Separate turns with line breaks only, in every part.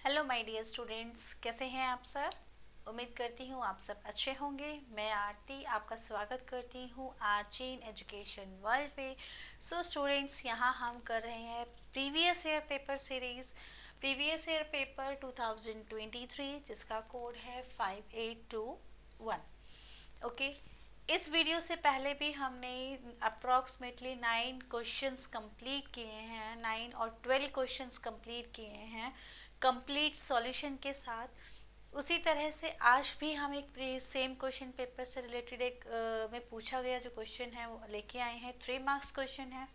Hello my dear students, कैसे हैं आप सब। उम्मीद करती हूँ आप सब अच्छे होंगे। मैं आरती आपका स्वागत करती हूँ आरची इन एजुकेशन वर्ल्ड पे। सो स्टूडेंट्स, यहाँ हम कर रहे हैं previous year paper series, previous year paper 2023 जिसका कोड है 5821। ओके, इस वीडियो से पहले भी हमने अप्रॉक्सीमेटली 9 क्वेश्चंस कंप्लीट किए हैं, 9 और 12 क्वेश्चंस कंप्लीट किए हैं कंप्लीट सॉल्यूशन के साथ। उसी तरह से आज भी हम एक सेम क्वेश्चन पेपर से रिलेटेड एक में पूछा गया जो क्वेश्चन है वो लेके आए हैं। 3 मार्क्स क्वेश्चन है,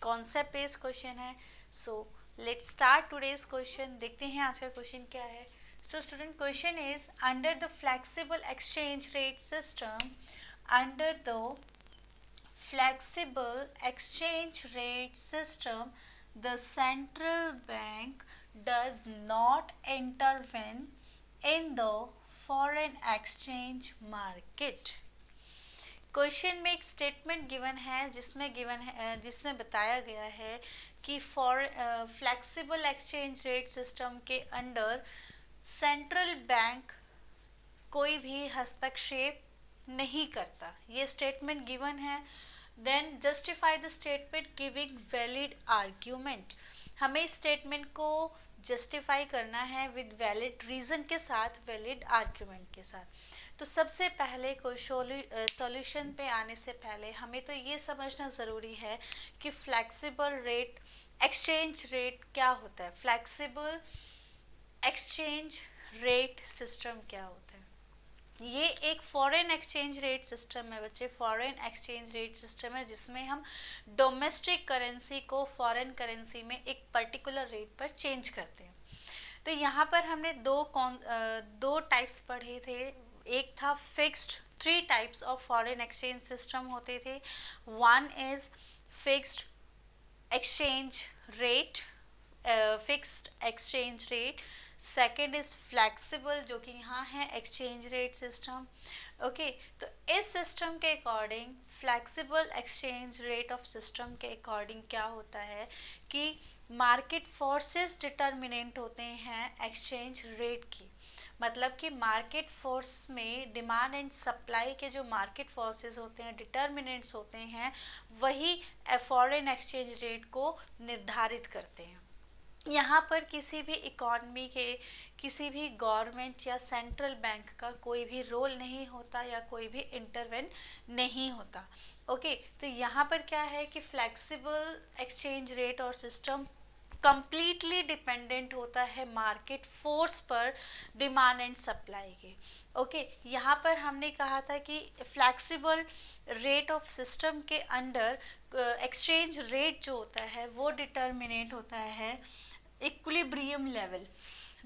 कॉन्सेप्ट बेस्ड क्वेश्चन है। So let's start today's question. देखते हैं आज का क्वेश्चन क्या है। So student, question is, under the flexible exchange rate system, under the flexible exchange rate system, the central bank does not intervene in the foreign exchange market. Question में एक statement given है जिसमें बताया गया है कि फ्लेक्सिबल एक्सचेंज रेट सिस्टम के under central bank कोई भी हस्तक्षेप नहीं करता। ये स्टेटमेंट गिवन है। Then justify the statement giving valid argument. हमें इस स्टेटमेंट को जस्टिफाई करना है विद वैलिड रीजन के साथ, वैलिड आर्ग्यूमेंट के साथ। तो सबसे पहले कोई सॉल्यूशन पे आने से पहले हमें तो ये समझना ज़रूरी है कि फ्लेक्सिबल रेट एक्सचेंज रेट क्या होता है। फ्लेक्सिबल एक्सचेंज रेट सिस्टम क्या होता है। ये एक फॉरेन एक्सचेंज रेट सिस्टम है बच्चे। फॉरेन एक्सचेंज रेट सिस्टम है जिसमें हम डोमेस्टिक करेंसी को फॉरेन करेंसी में एक पर्टिकुलर रेट पर चेंज करते हैं। तो यहाँ पर हमने दो टाइप्स पढ़े थे। एक था fixed, 3 types of foreign exchange system होते थे। One is fixed exchange rate, fixed exchange rate. Second is flexible, जो कि यहाँ है एक्सचेंज रेट सिस्टम। ओके, तो इस सिस्टम के according, flexible exchange rate of system के अकॉर्डिंग क्या होता है कि मार्केट फोर्सेस डिटर्मिनेंट होते हैं एक्सचेंज रेट की। मतलब कि मार्केट फोर्स में डिमांड एंड सप्लाई के जो मार्केट फोर्सेस होते हैं, डिटर्मिनेंट्स होते हैं, वही फॉरेन एक्सचेंज रेट को निर्धारित करते हैं। यहाँ पर किसी भी इकॉनमी के, किसी भी गवर्नमेंट या सेंट्रल बैंक का कोई भी रोल नहीं होता या कोई भी इंटरवेन नहीं होता। ओके, तो यहाँ पर क्या है कि फ्लेक्सिबल एक्सचेंज रेट और सिस्टम कंप्लीटली डिपेंडेंट होता है मार्केट फोर्स पर, डिमांड एंड सप्लाई के। ओके, यहाँ पर हमने कहा था कि फ्लेक्सिबल रेट ऑफ सिस्टम के अंडर एक्सचेंज रेट जो होता है वो डिटर्मिनेट होता है equilibrium level,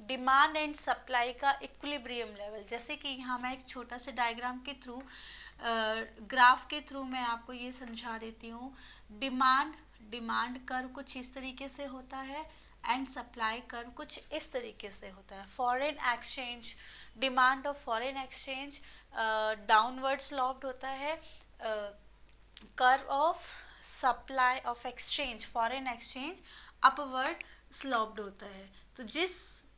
demand and supply का इक्विलिब्रियम लेवल। जैसे कि यहाँ मैं एक छोटा सा डायग्राम के थ्रू, ग्राफ के थ्रू मैं आपको ये समझा देती हूँ। डिमांड कर्व कुछ इस तरीके से होता है एंड सप्लाई कर्व कुछ इस तरीके से होता है। Foreign exchange, demand of foreign exchange downward sloped होता है। Curve of supply of exchange, foreign exchange upward sloped होता है। तो जिस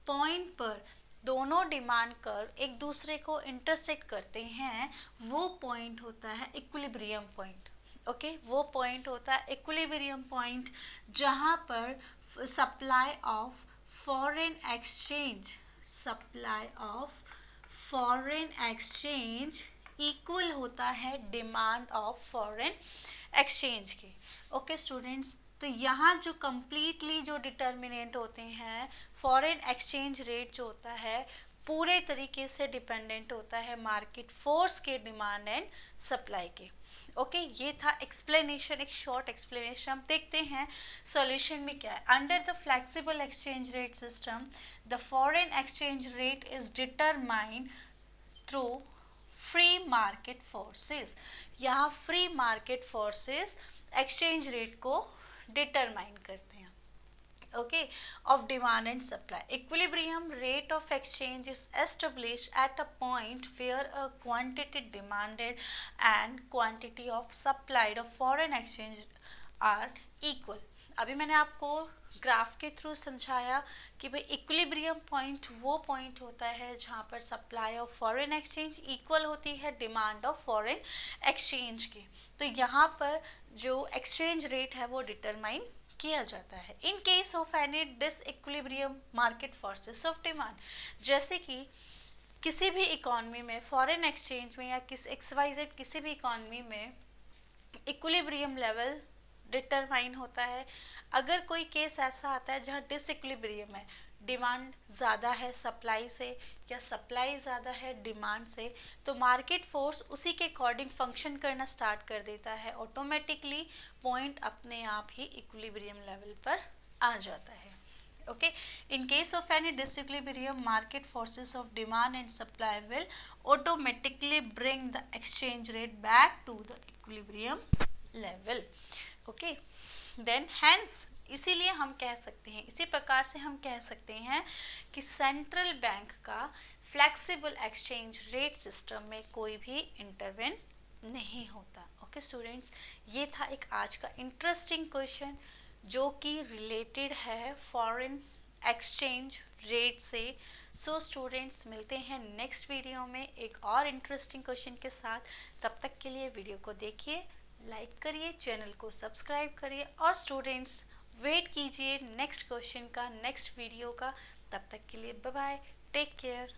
पॉइंट पर दोनों डिमांड कर्व एक दूसरे को इंटरसेक्ट करते हैं वो पॉइंट होता है इक्विलिब्रियम पॉइंट। ओके, वो पॉइंट होता है इक्विलिब्रियम पॉइंट जहाँ पर supply of foreign exchange, supply of foreign exchange equal होता है डिमांड ऑफ फॉरेन एक्सचेंज के। ओके स्टूडेंट्स, तो यहाँ जो कम्प्लीटली जो डिटर्मिनेंट होते हैं, फॉरेन एक्सचेंज रेट जो होता है पूरे तरीके से डिपेंडेंट होता है मार्केट फोर्स के, डिमांड एंड सप्लाई के। ओके, ये था एक्सप्लेनेशन, एक शॉर्ट एक्सप्लेनेशन। हम देखते हैं सॉल्यूशन में क्या है। Under the flexible exchange rate system, the foreign exchange rate is determined through free market forces. यहाँ free market forces exchange rate को डिटरमाइन करते हैं। Okay, of demand and supply. Equilibrium rate of exchange is established at a point where a quantity demanded and quantity of supplied of foreign exchange are equal. अभी मैंने आपको graph के through समझाया कि भाई इक्विलिब्रियम पॉइंट वो point होता है जहाँ पर supply of foreign exchange equal होती है डिमांड ऑफ फॉरेन एक्सचेंज की। तो यहाँ पर जो एक्सचेंज रेट है वो डिटरमाइन किया जाता है। In case of any disequilibrium market forces of demand, जैसे कि किसी भी इकॉनमी में फॉरेन एक्सचेंज में या किस XYZ किसी भी इकॉनमी में इक्विलिब्रियम लेवल डिटरमाइन होता है। अगर कोई केस ऐसा आता है जहाँ डिसइक्विलिब्रियम है, डिमांड ज़्यादा है सप्लाई से या सप्लाई ज़्यादा है डिमांड से, तो मार्केट फोर्स उसी के अकॉर्डिंग फंक्शन करना स्टार्ट कर देता है। ऑटोमेटिकली पॉइंट अपने आप ही इक्विलिब्रियम लेवल पर आ जाता है। Okay, in case of any disequilibrium, market forces of demand and supply will automatically bring the exchange rate back to the equilibrium level. Okay, then hence इसीलिए हम कह सकते हैं, इसी प्रकार से हम कह सकते हैं कि सेंट्रल बैंक का फ्लेक्सिबल एक्सचेंज रेट सिस्टम में कोई भी इंटरवेन नहीं होता। ओके स्टूडेंट्स, ये था एक आज का इंटरेस्टिंग क्वेश्चन जो कि रिलेटेड है फॉरेन एक्सचेंज रेट से। सो स्टूडेंट्स, मिलते हैं नेक्स्ट वीडियो में एक और इंटरेस्टिंग क्वेश्चन के साथ। तब तक के लिए वीडियो को देखिए, लाइक करिए, चैनल को सब्सक्राइब करिए और स्टूडेंट्स वेट कीजिए नेक्स्ट क्वेश्चन का, नेक्स्ट वीडियो का। तब तक के लिए बाय बाय, टेक केयर।